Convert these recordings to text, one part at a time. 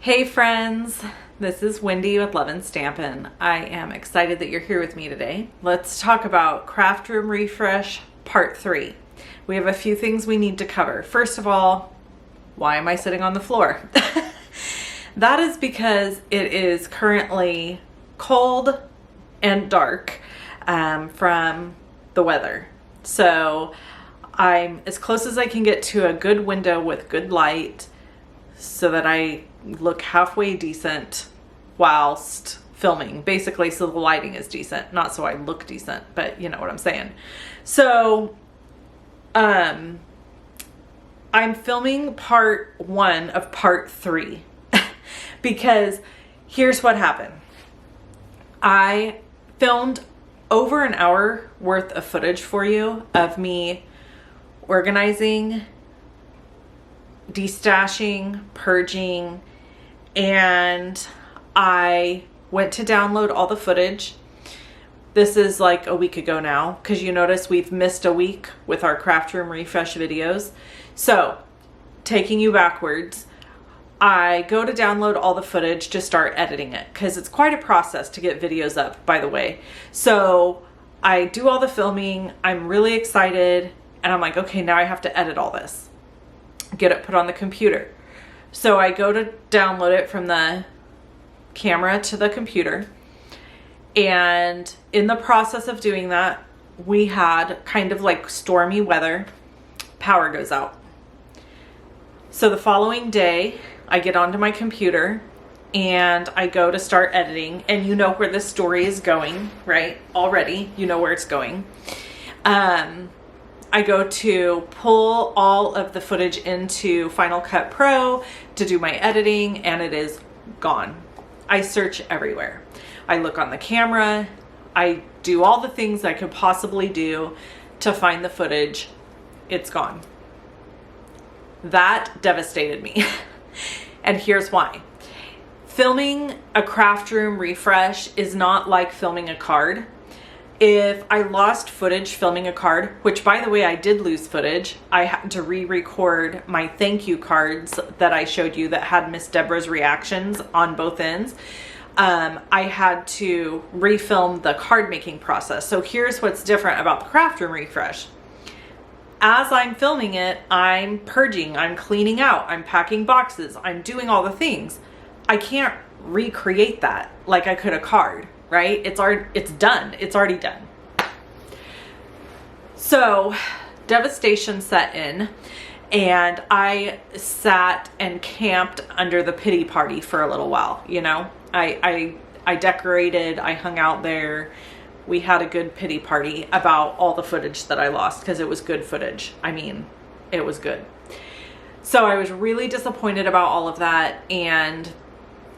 Hey friends, this is Wendy with Love and Stampin'. I am excited that you're here with me today. Let's talk about Craft Room Refresh Part 3. We have a few things we need to cover. First of all, why am I sitting on the floor? That is because it is currently cold and dark from the weather. So I'm as close as I can get to a good window with good light so that I look halfway decent whilst filming, basically, so the lighting is decent, not so I look decent, but you know what I'm saying. So I'm filming part 1 of part 3 because here's what happened. I filmed over an hour worth of footage for you of me organizing, destashing, purging, and I went to download all the footage. This is like a week ago now, because you notice we've missed a week with our Craft Room Refresh videos. So, taking you backwards, I go to download all the footage to start editing it, because it's quite a process to get videos up, by the way. So, I do all the filming, I'm really excited, and I'm like, okay, now I have to edit all this. Get it put on the computer. So I go to download it from the camera to the computer, and in the process of doing that, we had kind of like stormy weather. Power goes out. So the following day, I get onto my computer and I go to start editing, and you know where this story is going, right? Already, you know where it's going. I go to pull all of the footage into Final Cut Pro to do my editing, and it is gone. I search everywhere. I look on the camera. I do all the things I could possibly do to find the footage. It's gone. That devastated me. And here's why. Filming a craft room refresh is not like filming a card. If I lost footage filming a card, which by the way, I did lose footage, I had to re-record my thank you cards that I showed you that had Miss Deborah's reactions on both ends. I had to refilm the card making process. So here's what's different about the craft room refresh. As I'm filming it, I'm purging, I'm cleaning out, I'm packing boxes, I'm doing all the things. I can't recreate that like I could a card. Right? It's done. It's already done. So devastation set in, and I sat and camped under the pity party for a little while. You know, I decorated, I hung out there. We had a good pity party about all the footage that I lost, because it was good footage. I mean, it was good. So I was really disappointed about all of that, and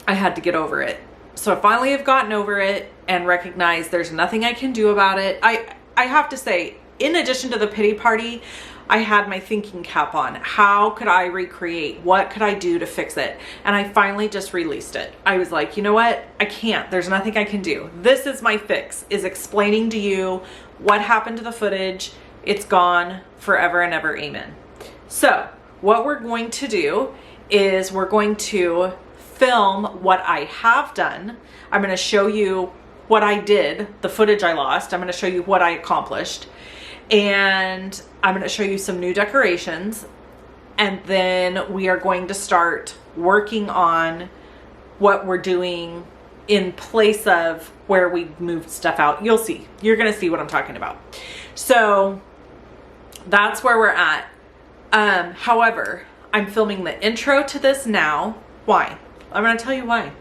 I had to get over it. So I finally have gotten over it and recognized there's nothing I can do about it. I have to say, in addition to the pity party, I had my thinking cap on. How could I recreate? What could I do to fix it? And I finally just released it. I was like, you know what? I can't. There's nothing I can do. This is my fix, is explaining to you what happened to the footage. It's gone forever and ever. Amen. So what we're going to do is we're going to film what I have done. I'm going to show you what I did, the footage I lost. I'm going to show you what I accomplished, and I'm going to show you some new decorations, and then we are going to start working on what we're doing in place of where we moved stuff out. You'll see. You're going to see what I'm talking about. So that's where we're at. However, I'm filming the intro to this now. Why? I'm going to tell you why.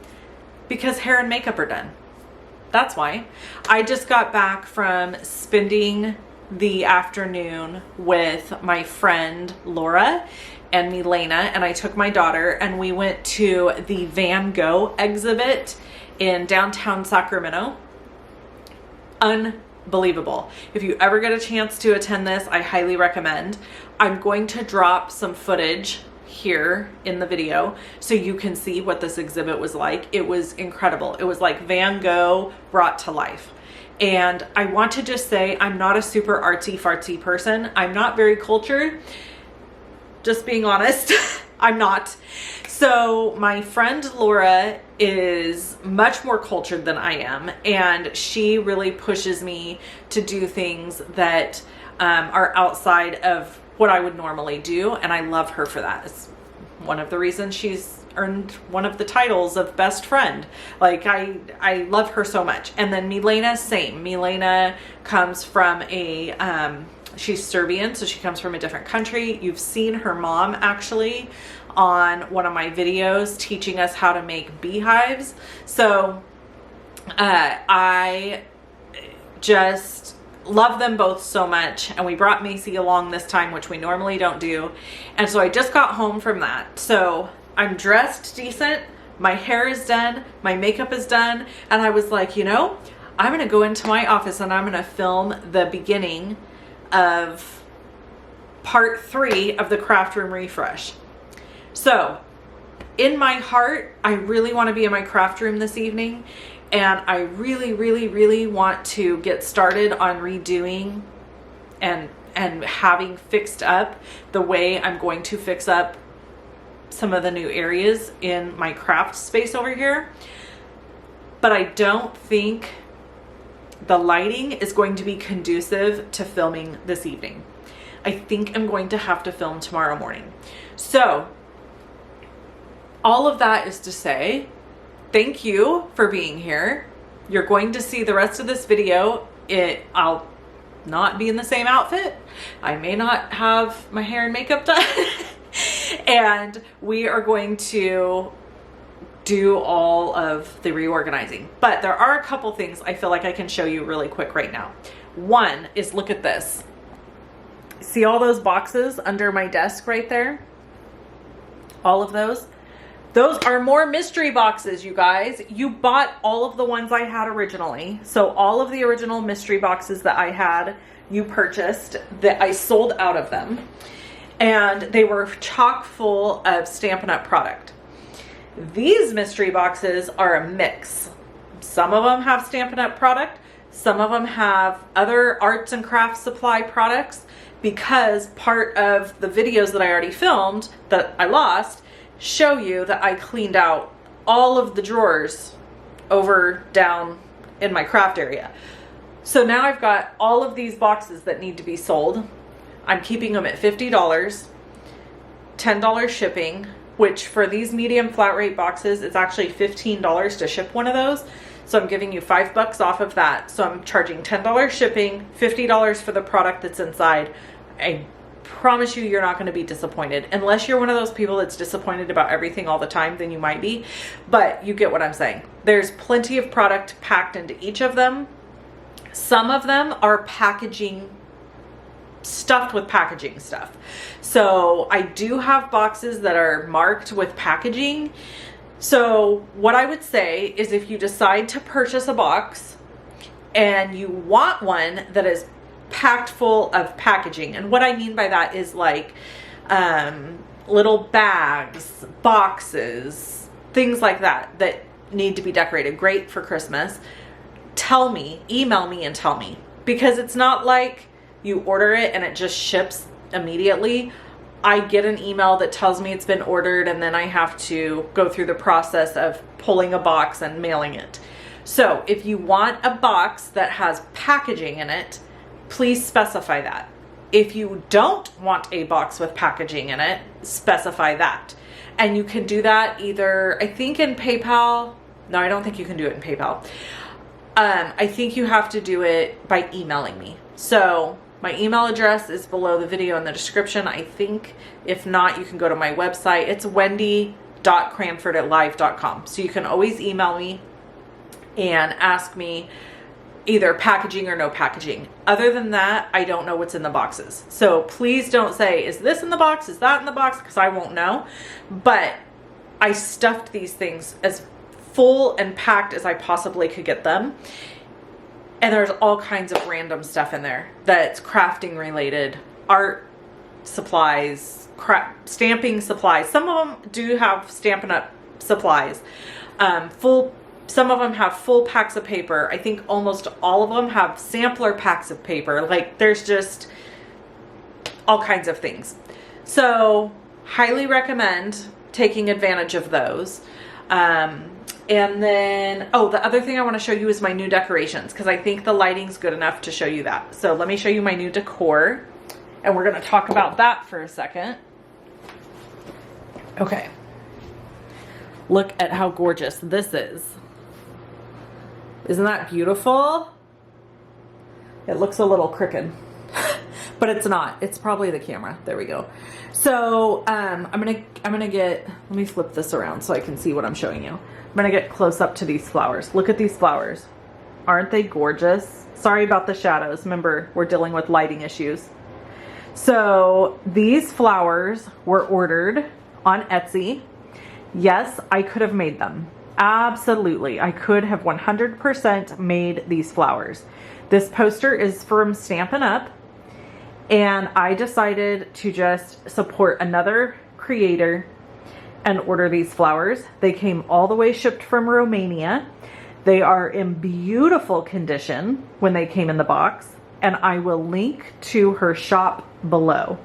Because hair and makeup are done. That's why. I just got back from spending the afternoon with my friend Laura and Milena, and I took my daughter and we went to the Van Gogh exhibit in downtown Sacramento. Unbelievable. If you ever get a chance to attend this, I highly recommend. I'm going to drop some footage here in the video so you can see what this exhibit was like. It was incredible. It was like Van Gogh brought to life. And I want to just say, I'm not a super artsy fartsy person. I'm not very cultured, just being honest. I'm not. So my friend Laura is much more cultured than I am, and she really pushes me to do things that are outside of what I would normally do, and I love her for that. It's one of the reasons she's earned one of the titles of best friend. Like I love her so much. And then Milena, same. Milena comes from a she's Serbian, so she comes from a different country. You've seen her mom actually on one of my videos teaching us how to make beehives. So I just love them both so much, and we brought Macy along this time, which we normally don't do. And so I just got home from that, so I'm dressed decent, my hair is done, my makeup is done, and I was like, you know, I'm gonna go into my office and I'm gonna film the beginning of part 3 of the craft room refresh. So in my heart, I really want to be in my craft room this evening, and I really want to get started on redoing and having fixed up the way I'm going to fix up some of the new areas in my craft space over here. But I don't think the lighting is going to be conducive to filming this evening. I think I'm going to have to film tomorrow morning. So all of that is to say, thank you for being here. You're going to see the rest of this video. I'll not be in the same outfit. I may not have my hair and makeup done. And we are going to do all of the reorganizing. But there are a couple things I feel like I can show you really quick right now. One is, look at this. See all those boxes under my desk right there? All of those? Those are more mystery boxes, you guys. You bought all of the ones I had originally. So all of the original mystery boxes that I had, you purchased, that I sold out of them. And they were chock full of Stampin' Up! Product. These mystery boxes are a mix. Some of them have Stampin' Up! Product. Some of them have other arts and crafts supply products, because part of the videos that I already filmed that I lost show you that I cleaned out all of the drawers over down in my craft area. So now I've got all of these boxes that need to be sold. I'm keeping them at $50, $10 shipping, which for these medium flat rate boxes, it's actually $15 to ship one of those. So I'm giving you $5 off of that. So I'm charging $10 shipping, $50 for the product that's inside. I promise you, you're not going to be disappointed. Unless you're one of those people that's disappointed about everything all the time, then you might be. But you get what I'm saying. There's plenty of product packed into each of them. Some of them are packaging, stuffed with packaging stuff. So I do have boxes that are marked with packaging. So what I would say is, if you decide to purchase a box and you want one that is packed full of packaging, and what I mean by that is like little bags, boxes, things like that that need to be decorated, great for Christmas, tell me, email me and tell me, because it's not like you order it and it just ships immediately. I get an email that tells me it's been ordered, and then I have to go through the process of pulling a box and mailing it. So if you want a box that has packaging in it, please specify that. If you don't want a box with packaging in it, specify that. And you can do that either, I think in PayPal. No, I don't think you can do it in PayPal. I think you have to do it by emailing me. So my email address is below the video in the description, I think. If not, you can go to my website. It's wendy.cranford@live.com. So you can always email me and ask me either packaging or no packaging. Other than that, I don't know what's in the boxes. So please don't say, is this in the box? Is that in the box? Because I won't know. But I stuffed these things as full and packed as I possibly could get them. And there's all kinds of random stuff in there that's crafting related, art supplies, stamping supplies. Some of them do have Stampin' Up! Supplies. Some of them have full packs of paper. I think almost all of them have sampler packs of paper. Like, there's just all kinds of things. So highly recommend taking advantage of those. And then, oh, the other thing I want to show you is my new decorations, because I think the lighting's good enough to show you that. So let me show you my new decor, and we're going to talk about that for a second. Okay. Look at how gorgeous this is. Isn't that beautiful? It looks a little crooked, but it's not. It's probably the camera. There we go. So I'm gonna get, let me flip this around so I can see what I'm showing you. I'm gonna get close up to these flowers. Look at these flowers. Aren't they gorgeous? Sorry about the shadows. Remember, we're dealing with lighting issues. So these flowers were ordered on Etsy. Yes, I could have made them. Absolutely. I could have 100% made these flowers. This poster is from Stampin' Up, and I decided to just support another creator and order these flowers. They came all the way shipped from Romania. They are in beautiful condition when they came in the box, and I will link to her shop below.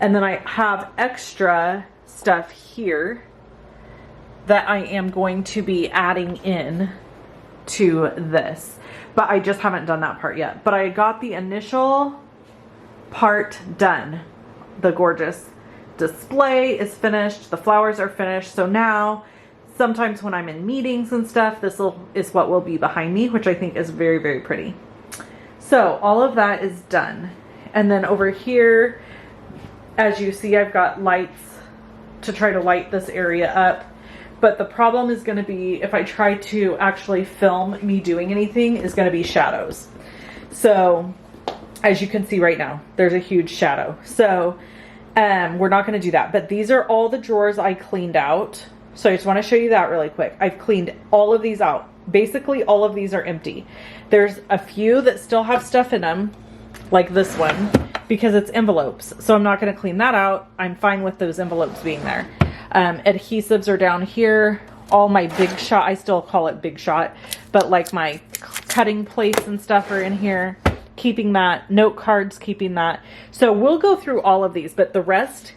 And then I have extra stuff here that I am going to be adding in to this, but I just haven't done that part yet. But I got the initial part done. The gorgeous display is finished. The flowers are finished. So now sometimes when I'm in meetings and stuff, this is what will be behind me, which I think is very, very pretty. So all of that is done. And then over here, as you see, I've got lights to try to light this area up. But the problem is going to be, if I try to actually film me doing anything, is going to be shadows. So as you can see right now, there's a huge shadow. So we're not going to do that. But these are all the drawers I cleaned out. So I just want to show you that really quick. I've cleaned all of these out. Basically, all of these are empty. There's a few that still have stuff in them, like this one, because it's envelopes. So I'm not going to clean that out. I'm fine with those envelopes being there. Adhesives are down here. All my big shot, I still call it big shot, but like my cutting plates and stuff are in here. Keeping that. Note cards, keeping that. So we'll go through all of these, but the rest,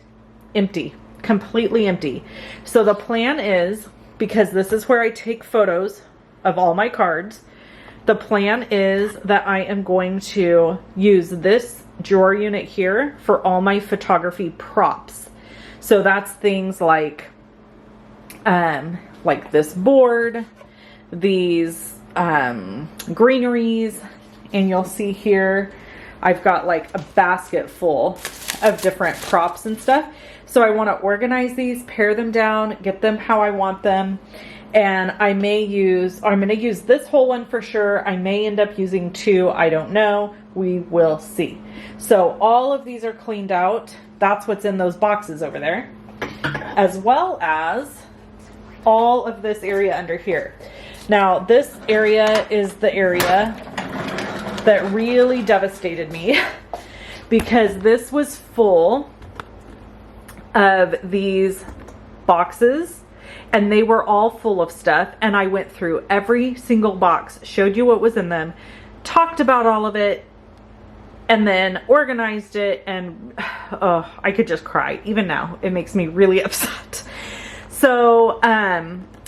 empty. Completely empty. So the plan is, because this is where I take photos of all my cards, the plan is that I am going to use this drawer unit here for all my photography props. So that's things like this board, these greeneries, and you'll see here I've got like a basket full of different props and stuff. So I want to organize these, pare them down, get them how I want them. And I'm going to use this whole one for sure. I may end up using two. I don't know. We will see. So all of these are cleaned out. That's what's in those boxes over there, as well as all of this area under here. Now, this area is the area that really devastated me because this was full of these boxes, and they were all full of stuff, and I went through every single box, showed you what was in them, talked about all of it, and then organized it, and oh, I could just cry. Even now, it makes me really upset. So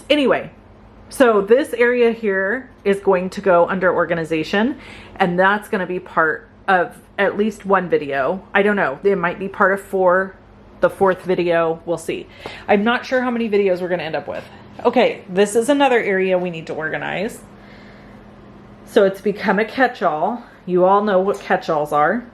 anyway, so this area here is going to go under organization, and that's going to be part of at least one video. I don't know, it might be part of the fourth video, we'll see. I'm not sure how many videos we're going to end up with. Okay, this is another area we need to organize. So it's become a catch-all. You all know what catch-alls are.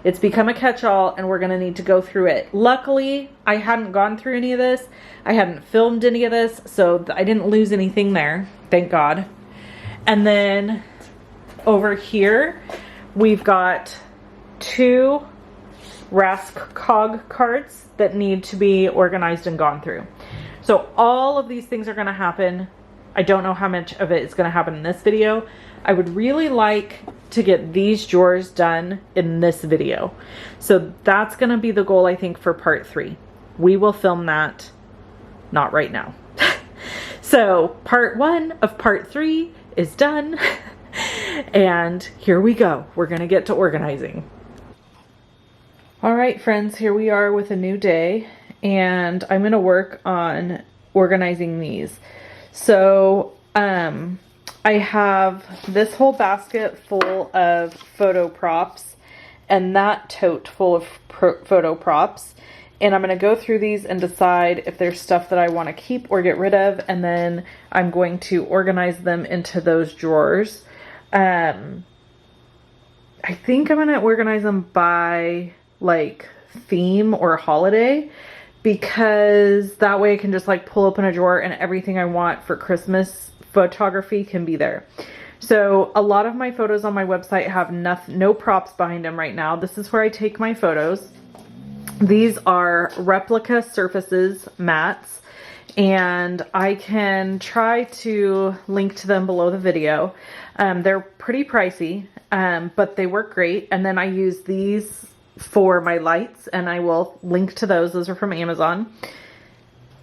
It's become a catch-all, and we're going to need to go through it. Luckily, I hadn't gone through any of this. I hadn't filmed any of this, so I didn't lose anything there. Thank God. And then over here, we've got two Raskog cards that need to be organized and gone through. So all of these things are going to happen. I don't know how much of it is going to happen in this video. I would really like to get these drawers done in this video. So that's going to be the goal, I think, for part 3. We will film that, not right now. So part 1 of part 3 is done. And here we go. We're going to get to organizing. All right, friends, here we are with a new day. and I'm going to work on organizing these. So I have this whole basket full of photo props and that tote full of photo props. And I'm going to go through these and decide if there's stuff that I want to keep or get rid of. And then I'm going to organize them into those drawers. I think I'm going to organize them by like theme or holiday, because that way I can just like pull open a drawer and everything I want for Christmas photography can be there. So a lot of my photos on my website have no props behind them right now. This is where I take my photos. These are replica surfaces mats, and I can try to link to them below the video. They're pretty pricey, but they work great. And then I use these for my lights, and I will link to those. Those are from Amazon.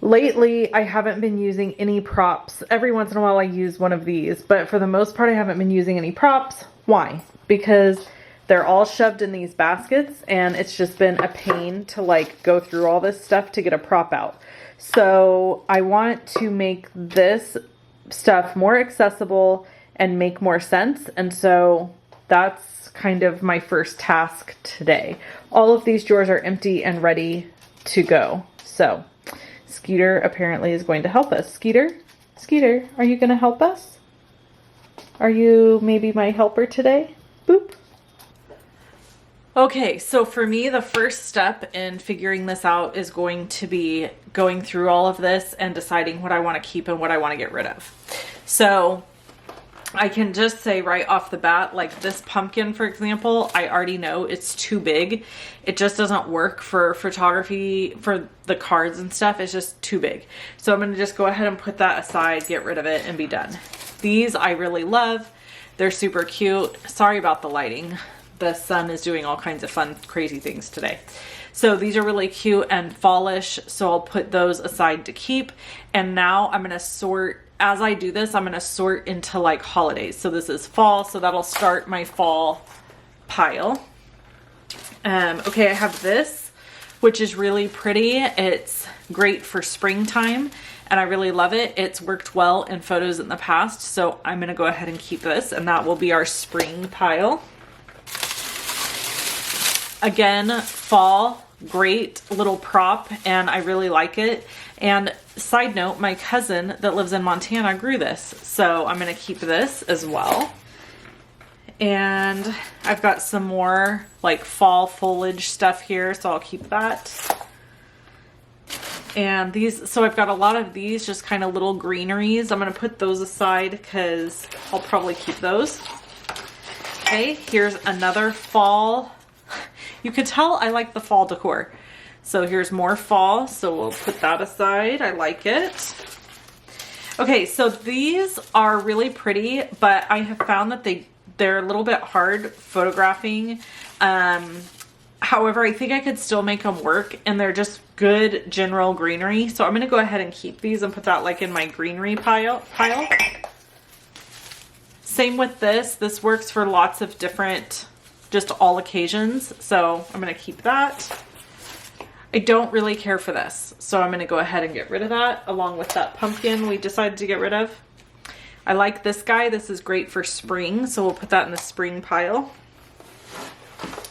Lately, I haven't been using any props. Every once in a while I use one of these, but for the most part I haven't been using any props. Why? Because they're all shoved in these baskets, and it's just been a pain to like go through all this stuff to get a prop out. So I want to make this stuff more accessible and make more sense. And so that's kind of my first task today. All of these drawers are empty and ready to go. So Skeeter apparently is going to help us. Skeeter, are you going to help us? Are you maybe my helper today? Boop. Okay, so for me, the first step in figuring this out is going to be going through all of this and deciding what I want to keep and what I want to get rid of. So I can just say right off the bat, like this pumpkin, for example, I already know it's too big. It just doesn't work for photography, for the cards and stuff. It's just too big. So I'm going to just go ahead and put that aside, get rid of it, and be done. These I really love. They're super cute. Sorry about the lighting. The sun is doing all kinds of fun, crazy things today. So these are really cute and fallish, so I'll put those aside to keep. And now I'm going to sort, as I do this, I'm going to sort into like holidays. So this is fall, so that'll start my fall pile. Okay, I have this, which is really pretty. It's great for springtime, and I really love it. It's worked well in photos in the past, so I'm going to go ahead and keep this, and that will be our spring pile. Again, fall, great little prop, and I really like it. And side note, my cousin that lives in Montana grew this, so I'm going to keep this as well. And I've got some more like fall foliage stuff here, so I'll keep that. And these, so I've got a lot of these just kind of little greeneries. I'm going to put those aside because I'll probably keep those. Okay, here's another fall. You could tell I like the fall decor. So here's more fall, so we'll put that aside. I like it. Okay, so these are really pretty, but I have found that they're a little bit hard photographing. However, I think I could still make them work, and they're just good general greenery. So I'm going to go ahead and keep these and put that like in my greenery pile. Same with this. This works for lots of different, just all occasions. So I'm going to keep that. I don't really care for this, so I'm going to go ahead and get rid of that, along with that pumpkin we decided to get rid of. I like this guy. This is great for spring, so we'll put that in the spring pile.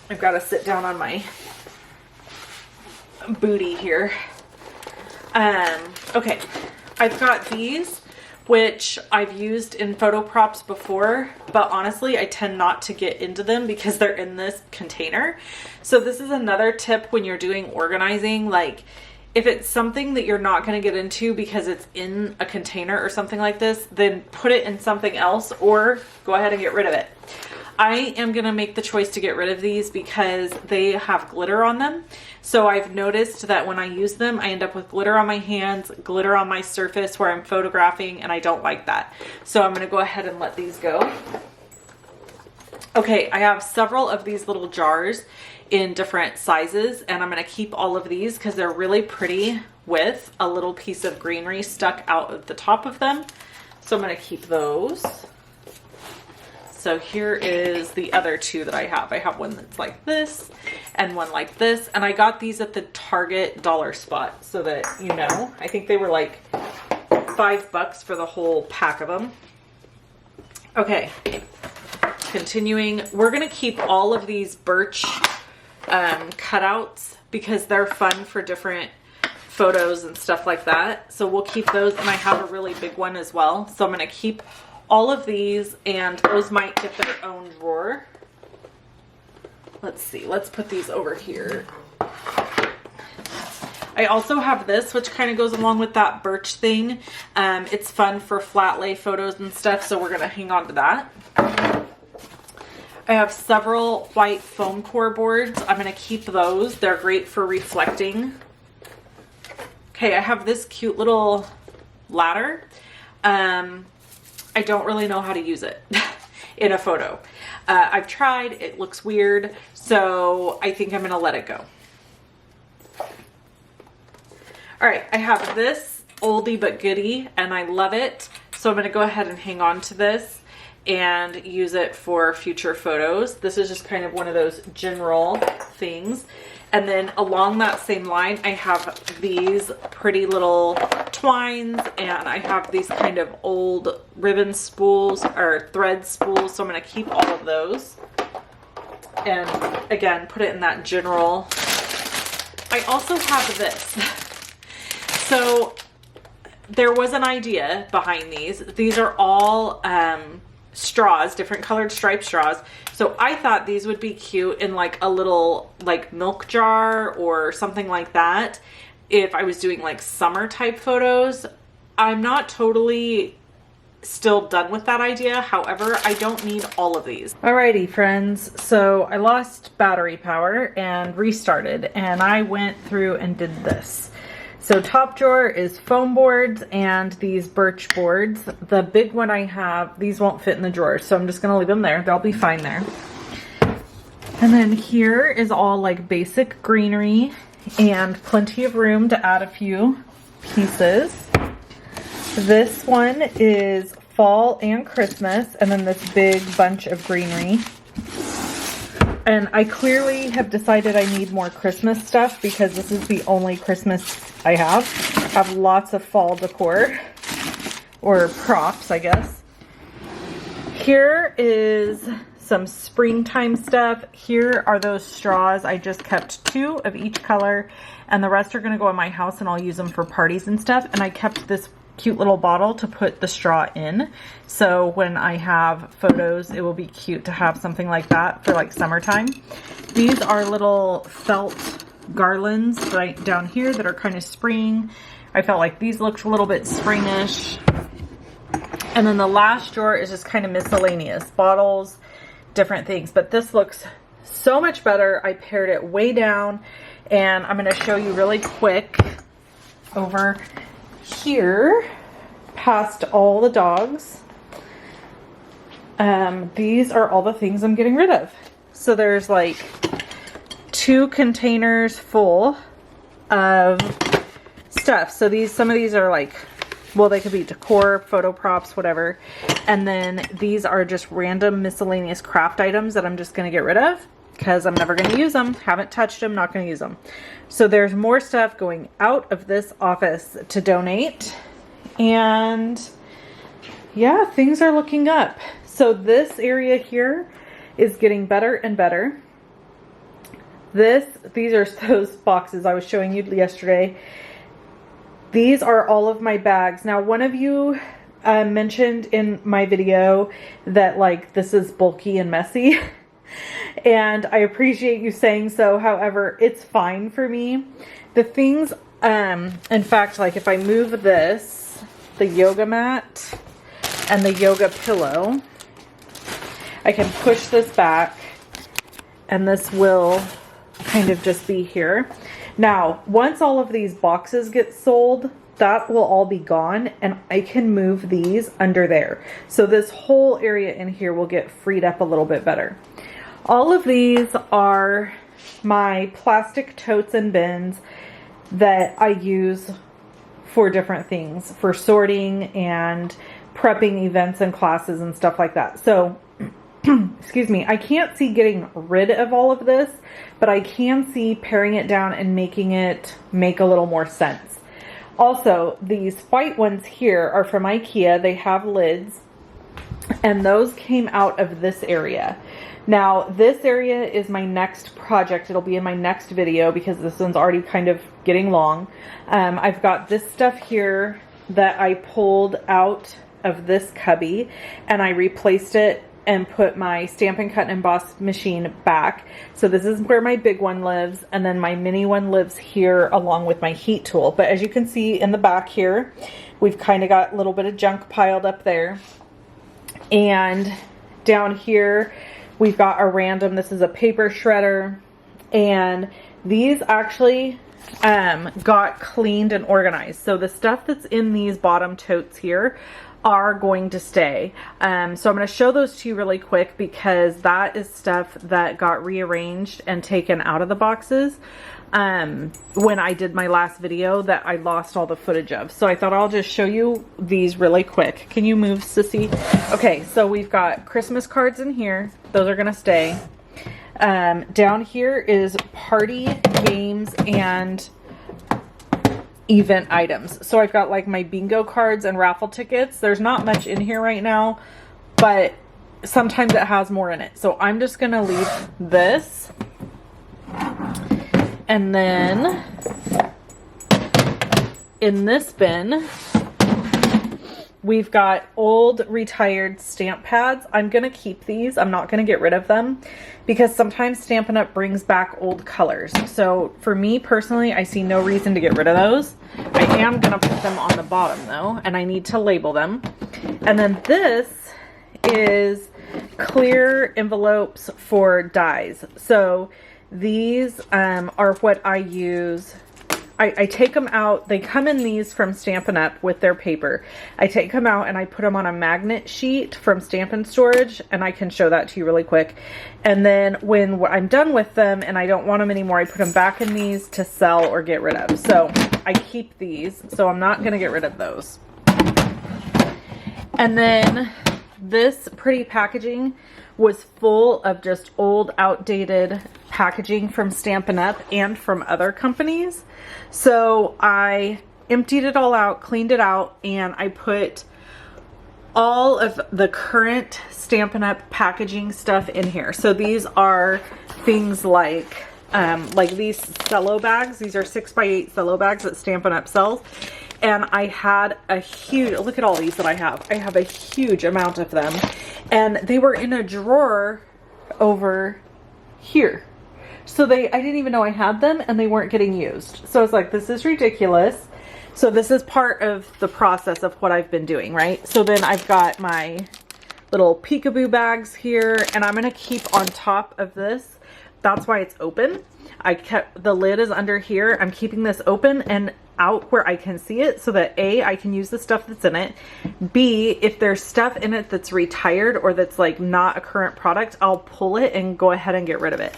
I've got to sit down on my booty here. Okay, I've got these, which I've used in photo props before, but honestly, I tend not to get into them because they're in this container. So this is another tip when you're doing organizing, like if it's something that you're not going to get into because it's in a container or something like this, then put it in something else or go ahead and get rid of it. I am going to make the choice to get rid of these because they have glitter on them. So I've noticed that when I use them, I end up with glitter on my hands, glitter on my surface where I'm photographing, and I don't like that. So I'm going to go ahead and let these go. Okay, I have several of these little jars in different sizes, and I'm going to keep all of these because they're really pretty with a little piece of greenery stuck out of the top of them. So I'm going to keep those. So here is the other two that I have. I have one that's like this and one like this. And I got these at the Target dollar spot so that, you know, I think they were like $5 for the whole pack of them. Okay, continuing. We're gonna keep all of these birch cutouts because they're fun for different photos and stuff like that. So we'll keep those, and I have a really big one as well. So I'm gonna keep all of these, and those might get their own drawer. Let's see, let's put these over here. I also have this, which kind of goes along with that birch thing. It's fun for flat lay photos and stuff, so we're gonna hang on to that. I have several white foam core boards. I'm gonna keep those. They're great for reflecting. Okay, I have this cute little ladder. I don't really know how to use it in a photo. I've tried, it looks weird, so I think I'm gonna let it go. All right, I have this oldie but goodie, and I love it. So I'm gonna go ahead and hang on to this and use it for future photos. This is just kind of one of those general things. And then along that same line, I have these pretty little twines, and I have these kind of old ribbon spools or thread spools. So I'm gonna keep all of those. And again, put it in that general. I also have this. So there was an idea behind these. These are all straws, different colored striped straws. So I thought these would be cute in like a little like milk jar or something like that if I was doing like summer type photos. I'm not totally still done with that idea. However, I don't need all of these. Alrighty friends, so I lost battery power and restarted, and I went through and did this. So top drawer is foam boards and these birch boards. The big one I have, these won't fit in the drawer, so I'm just gonna leave them there. They'll be fine there. And then here is all like basic greenery and plenty of room to add a few pieces. This one is fall and Christmas, and then this big bunch of greenery. And I clearly have decided I need more Christmas stuff because this is the only Christmas I have. I have lots of fall decor, or props, I guess. Here is some springtime stuff. Here are those straws. I just kept 2 of each color, and the rest are gonna go in my house and I'll use them for parties and stuff. And I kept this cute little bottle to put the straw in. So when I have photos, it will be cute to have something like that for like summertime. These are little felt garlands right down here that are kind of spring. I felt like these looked a little bit springish. And then the last drawer is just kind of miscellaneous bottles, different things, but this looks so much better. I pared it way down, and I'm going to show you really quick over here past all the dogs. These are all the things I'm getting rid of. So there's like 2 containers full of stuff. So some of these are like, well, they could be decor, photo props, whatever. And then these are just random miscellaneous craft items that I'm just going to get rid of because I'm never going to use them. Haven't touched them, not going to use them. So there's more stuff going out of this office to donate. And yeah, things are looking up. So this area here is getting better and better. These are those boxes I was showing you yesterday. These are all of my bags. Now, one of you mentioned in my video that like this is bulky and messy. And I appreciate you saying so. However, it's fine for me. The things, in fact, like if I move this, the yoga mat and the yoga pillow, I can push this back and this will kind of just be here. Now, once all of these boxes get sold, that will all be gone, and I can move these under there. So this whole area in here will get freed up a little bit better. All of these are my plastic totes and bins that I use for different things, for sorting and prepping events and classes and stuff like that. So excuse me, I can't see getting rid of all of this, but I can see paring it down and making it make a little more sense. Also, these white ones here are from IKEA. They have lids, and those came out of this area. Now, this area is my next project. It'll be in my next video because this one's already kind of getting long. I've got this stuff here that I pulled out of this cubby, and I replaced it and put my Stampin' Cut and Emboss machine back. So this is where my big one lives, and then my mini one lives here along with my heat tool. But as you can see in the back here, we've kind of got a little bit of junk piled up there. And down here, we've got a random, this is a paper shredder, and these actually got cleaned and organized. So the stuff that's in these bottom totes here are going to stay. So I'm going to show those to you really quick because that is stuff that got rearranged and taken out of the boxes when I did my last video that I lost all the footage of. So I thought I'll just show you these really quick. Can you move, sissy? Okay, so we've got Christmas cards in here. Those are going to stay. Down here is party games and event items. So I've got like my bingo cards and raffle tickets. There's not much in here right now, but sometimes it has more in it. So I'm just gonna leave this. And then in this bin, we've got old retired stamp pads. I'm gonna keep these. I'm not gonna get rid of them because sometimes Stampin' Up! Brings back old colors. So for me personally, I see no reason to get rid of those. I am gonna put them on the bottom though, and I need to label them. And then this is clear envelopes for dies. So these are what I use. I take them out. They come in these from Stampin' Up! With their paper. I take them out and I put them on a magnet sheet from Stampin' Storage, and I can show that to you really quick. And then when I'm done with them and I don't want them anymore, I put them back in these to sell or get rid of. So I keep these, so I'm not going to get rid of those. And then this pretty packaging was full of just old, outdated packaging from Stampin' Up! And from other companies. So I emptied it all out, cleaned it out, and I put all of the current Stampin' Up! Packaging stuff in here. So these are things like these cello bags. These are 6x8 cello bags that Stampin' Up! Sells. And I had a huge, look at all these that I have. I have a huge amount of them. And they were in a drawer over here. So I didn't even know I had them, and they weren't getting used. So I was like, this is ridiculous. So this is part of the process of what I've been doing, right? So then I've got my little peekaboo bags here, and I'm going to keep on top of this. That's why it's open. The lid is under here. I'm keeping this open and out where I can see it so that A, I can use the stuff that's in it. B, if there's stuff in it that's retired or that's like not a current product, I'll pull it and go ahead and get rid of it.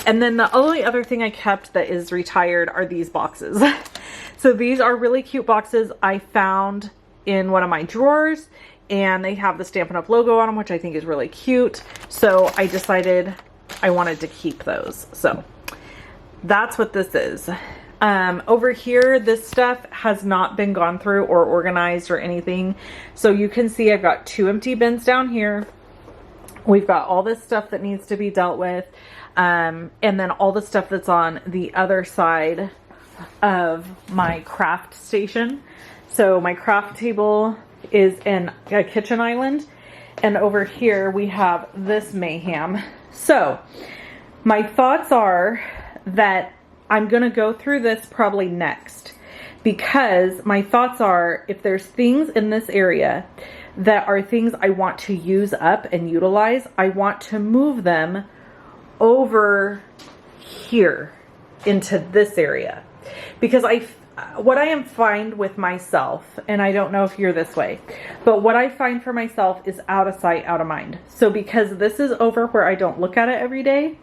And then the only other thing I kept that is retired are these boxes. So these are really cute boxes I found in one of my drawers, and they have the Stampin' Up! Logo on them, which I think is really cute. So I decided I wanted to keep those. So that's what this is. Over here, this stuff has not been gone through or organized or anything. So you can see I've got 2 empty bins down here. We've got all this stuff that needs to be dealt with. And then all the stuff that's on the other side of my craft station. So my craft table is in a kitchen island. And over here we have this mayhem. So my thoughts are that I'm going to go through this probably next, because my thoughts are, if there's things in this area that are things I want to use up and utilize, I want to move them over here into this area. Because what I am find with myself, and I don't know if you're this way, but what I find for myself is out of sight, out of mind. So because this is over where I don't look at it every day,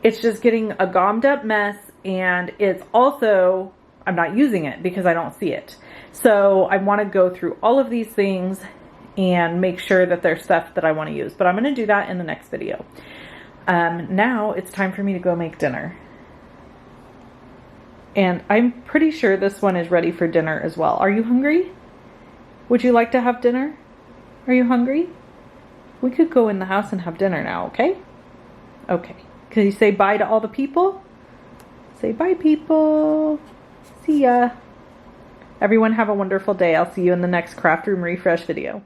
it's just getting a gommed up mess. And it's also, I'm not using it because I don't see it. So I want to go through all of these things and make sure that there's stuff that I want to use. But I'm going to do that in the next video. Now it's time for me to go make dinner. And I'm pretty sure this one is ready for dinner as well. Are you hungry? Would you like to have dinner? Are you hungry? We could go in the house and have dinner now, okay? Okay. Can you say bye to all the people? Say bye, people. See ya. Everyone have a wonderful day. I'll see you in the next Craft Room Refresh video.